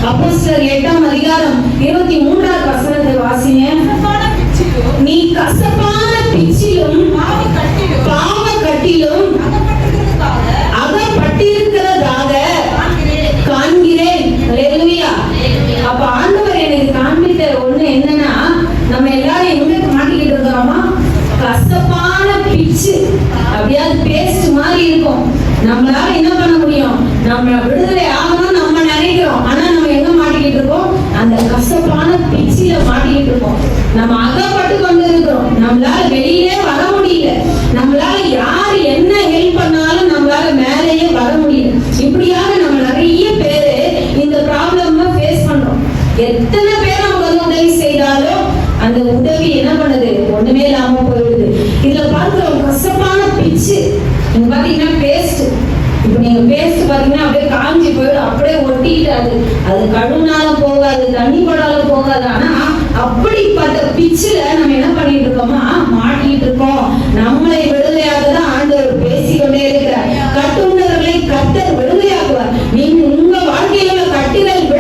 அப்போஸ்தலர் 8ஆம் அதிகாரம் 23ஆம் வசனத்தை வாசிங்க. நீ கசப்பான பிச்சிலும் பாவ கட்டிலும் அகப்பட்டிருக்கிறதாக காண்கிறேன். அல்லேலூயா. அப்ப ஆண்டவர் எனக்கு காண்பித்த ஒண்ணு என்னன்னா, நம்ம எல்லாரும் எங்க மாட்டிக்கிட்டு இருக்கிறோமா? கசப்பான பிச்சு, அப்படியாவது பேஸ்ட் மாதிரி இருக்கும். நம்மளால என்ன பண்ண முடியும்? நம்ம விடுதலை ஆகணும் நம்ம நினைக்கிறோம். ஆனா நம்ம எங்க மாட்டிக்கிட்டு இருக்கோம்? அந்த கசப்பான பிச்சில மாட்டிக்கிட்டு இருக்கோம். நம்ம அகப்பட்டு கொண்டு இருக்கிறோம். நம்மளால வெளியிலே வர முடியல. நம்மளால யார் என்ன ஹெல்ப் பண்ணாலும் நம்மளால மேலேயே வர முடியல. இப்படியாக நம்ம நிறைய பேரு இந்த ப்ராப்ளம் ஃபேஸ் பண்றோம். எத்தனை பேர் நமக்கு வந்து உதவி செய்தாலும் அந்த உதவி என்ன பண்ணுது? ஒண்ணுமே இல்லாம போயிடுது. இதுல பார்க்கிறோம் கசப்பான பிச்சு. நீங்க பாத்தீங்கன்னா பேஸ்ட், இப்ப நீங்க பேஸ்ட் பாத்தீங்கன்னா அப்படியே காஞ்சி போயிடும், அப்படியே ஒட்டிட்டாது. அது கழுவுனாலும் போகாது, தண்ணி போடாலும் போகாது. ஆனா அப்படிப்பட்ட பிச்சுல நம்ம என்ன பண்ணிட்டு இருக்கோமா? மாட்டிட்டு இருக்கோம். நம்மளை விடுதலையாக தான் ஆண்டவர் பேசிக்கொண்டே இருக்கிறார். கட்டுண்டவர்களை கர்த்தர் விடுதலையாக்குவார். நீங்க உங்க வாழ்க்கையில கட்டுதல்